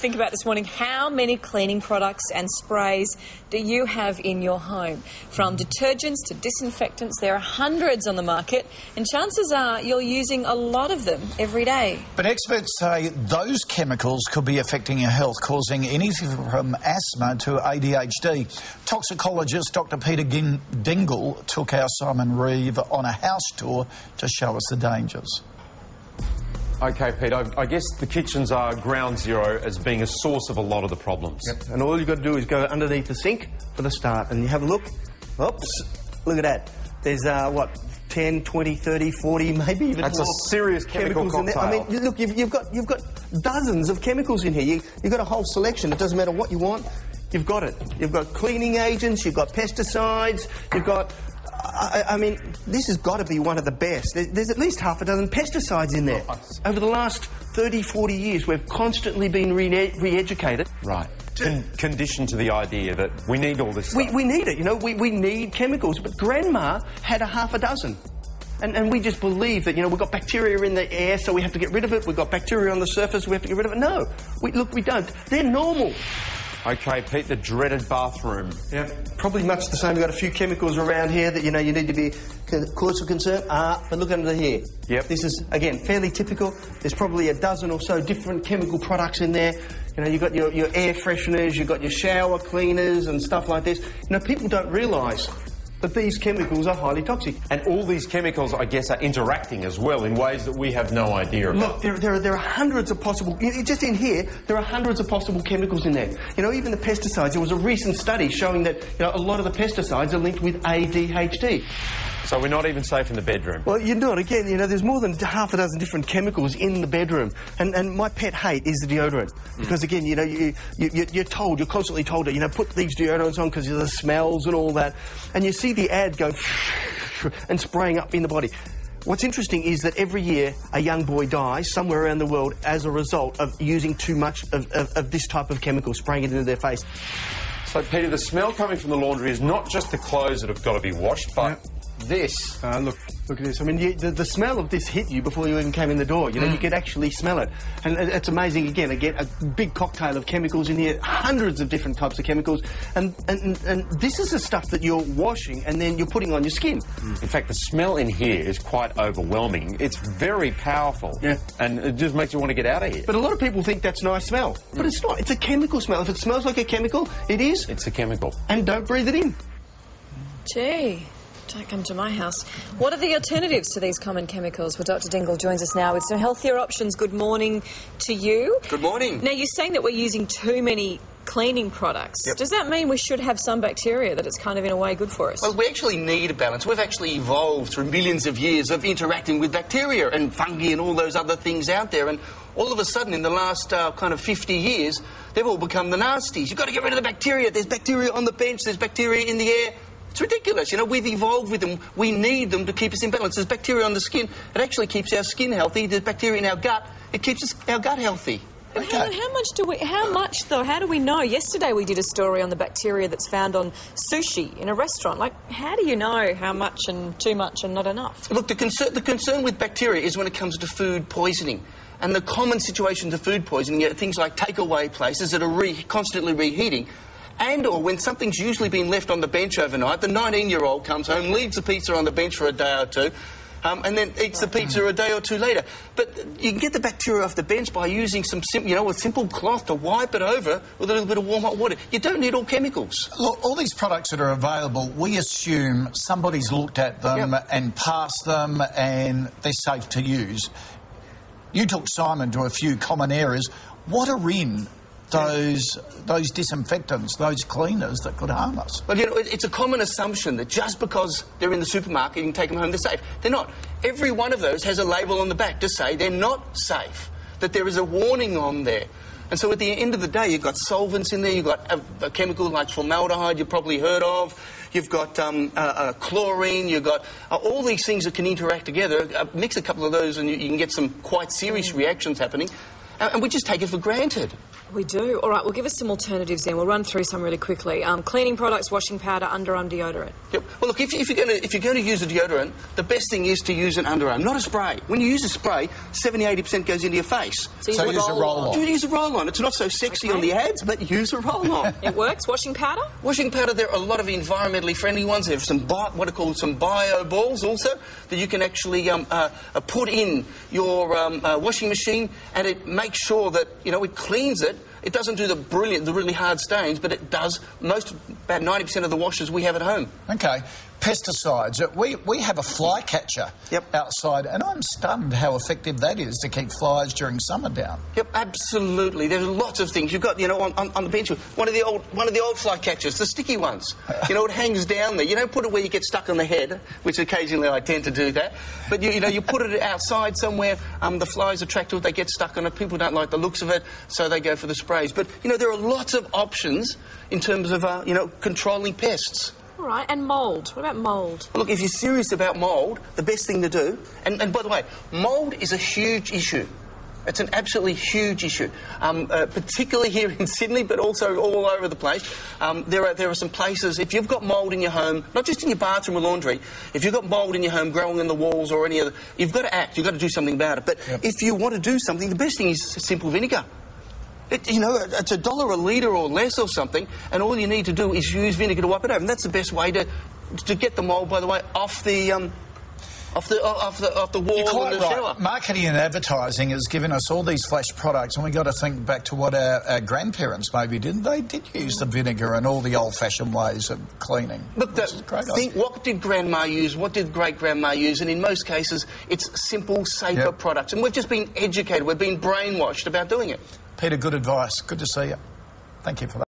think about this morning. How many cleaning products and sprays do you have in your home? From detergents to disinfectants, there are hundreds on the market, and chances are you're using a lot of them every day. But experts say those chemicals could be affecting your health, causing anything from asthma to ADHD. Toxicologist Dr. Peter Dingle took our Simon Reeve on a house tour to show us the dangers. OK, Pete, I guess the kitchens are ground zero as being a source of a lot of the problems. Yep. And all you've got to do is go underneath the sink for the start and you have a look. Oops, look at that. There's, what, 10, 20, 30, 40, maybe even That's more a serious chemical cocktail. in there. I mean, look, you've got dozens of chemicals in here. You've got a whole selection. It doesn't matter what you want, you've got it. You've got cleaning agents, you've got pesticides, you've got... I mean, this has got to be one of the best. There's at least half a dozen pesticides in there. Over the last 30, 40 years, we've constantly been re-educated. Right. Conditioned to the idea that we need all this stuff. We need it, you know, we need chemicals. But Grandma had a half a dozen. And we just believe that, you know, we've got bacteria in the air, so we have to get rid of it. We've got bacteria on the surface, we have to get rid of it. No, look, we don't. They're normal. OK, Pete, the dreaded bathroom. Yeah, probably much the same. We've got a few chemicals around here that, you know, you need to be cause for concern. But look under here. Yep. This is, again, fairly typical. There's probably a dozen or so different chemical products in there. You know, you've got your air fresheners, you've got your shower cleaners and stuff like this. You know, people don't realise that these chemicals are highly toxic. And all these chemicals, I guess, are interacting as well in ways that we have no idea about. Look, there are hundreds of possible... Just in here, there are hundreds of possible chemicals in there. You know, even the pesticides. There was a recent study showing that, you know, a lot of the pesticides are linked with ADHD. So we're not even safe in the bedroom? Well, you're not. Again, you know, there's more than half a dozen different chemicals in the bedroom. And my pet hate is the deodorant. Because, again, you know, you're told, you're constantly told that, you know, put these deodorants on because of the smells and all that. And you see the ad going and spraying up in the body. What's interesting is that every year a young boy dies somewhere around the world as a result of using too much of this type of chemical, spraying it into their face. So, Peter, the smell coming from the laundry is not just the clothes that have got to be washed, but... This. Look at this. I mean, the smell of this hit you before you even came in the door. You know, you could actually smell it. And it's amazing, again, a big cocktail of chemicals in here, hundreds of different types of chemicals. And this is the stuff that you're washing and then you're putting on your skin. In fact, the smell in here is quite overwhelming. It's very powerful. Yeah. And it just makes you want to get out of here. But a lot of people think that's nice smell. But it's not. It's a chemical smell. If it smells like a chemical, it is. It's a chemical. And don't breathe it in. Gee. Don't come to my house. What are the alternatives to these common chemicals? Well, Dr. Dingle joins us now with some healthier options. Good morning to you. Good morning. Now, you're saying that we're using too many cleaning products. Yep. Does that mean we should have some bacteria, that it's kind of in a way good for us? Well, we actually need a balance. We've actually evolved through millions of years of interacting with bacteria and fungi and all those other things out there. And all of a sudden, in the last kind of 50 years, they've all become the nasties. You've got to get rid of the bacteria. There's bacteria on the bench. There's bacteria in the air. It's ridiculous. You know, we've evolved with them. We need them to keep us in balance. There's bacteria on the skin. It actually keeps our skin healthy. There's bacteria in our gut. It keeps our gut healthy. Okay. How much, though? How do we know? Yesterday we did a story on the bacteria that's found on sushi in a restaurant. Like, how do you know how much and too much and not enough? Look, the concern with bacteria is when it comes to food poisoning. And the common situations of food poisoning are things like takeaway places that are constantly reheating. And or when something's usually been left on the bench overnight, the 19-year-old comes home, leaves the pizza on the bench for a day or two, and then eats the pizza a day or two later. But you can get the bacteria off the bench by using some, a simple cloth to wipe it over with a little bit of warm hot water. You don't need all chemicals. Look, all these products that are available, we assume somebody's looked at them and passed them and they're safe to use. You took Simon to a few common areas. What are in those disinfectants, those cleaners that could harm us? Well, you know, it's a common assumption that just because they're in the supermarket, you can take them home, they're safe. They're not. Every one of those has a label on the back to say they're not safe, that there is a warning on there. And so at the end of the day, you've got solvents in there, you've got a chemical like formaldehyde you've probably heard of, you've got chlorine, you've got all these things that can interact together. Mix a couple of those and you can get some quite serious reactions happening. And we just take it for granted. We do. All right, well, give us some alternatives then. We'll run through some really quickly. Cleaning products, washing powder, underarm deodorant. Yep. Well, look, if you're going to use a deodorant, the best thing is to use an underarm, not a spray. When you use a spray, 70-80% goes into your face. So use a roll-on. Use a roll-on. It's not so sexy on the ads, but use a roll-on. It works. Washing powder? Washing powder, there are a lot of environmentally friendly ones. There's some what are called some bio balls also that you can actually put in your washing machine, and it makes sure that, you know, it cleans it. It doesn't do the really hard stains, but it does about 90% of the washes we have at home. Okay. Pesticides. We have a fly catcher outside, and I'm stunned how effective that is to keep flies during summer down. Yep, absolutely. There's lots of things. You've got, you know, on the bench, one of the old fly catchers, the sticky ones. You know, it hangs down there. You don't put it where you get stuck on the head, which occasionally I tend to do that. But you know, you put it outside somewhere. The flies attract to it. They get stuck on it. People don't like the looks of it, so they go for the sprays. But you know, there are lots of options in terms of you know, controlling pests. All right, and mould. What about mould? Well, look, if you're serious about mould, the best thing to do, and by the way, mould is a huge issue. It's an absolutely huge issue, particularly here in Sydney, but also all over the place. There are some places, if you've got mould in your home, not just in your bathroom or laundry, if you've got mould in your home growing in the walls or any other, you've got to act, you've got to do something about it. But if you want to do something, the best thing is simple vinegar. You know, it's $1 a litre or less or something, and all you need to do is use vinegar to wipe it over, and that's the best way to get the mould, by the way, off the wall. You're quite and the right. shower. Marketing and advertising has given us all these flash products, and we've got to think back to what our grandparents maybe did. They did use the vinegar and all the old-fashioned ways of cleaning. But think, what did Grandma use? What did great-grandma use? And in most cases, it's simple, safer products. And we've just been educated. We've been brainwashed about doing it. Peter, good advice. Good to see you. Thank you for that.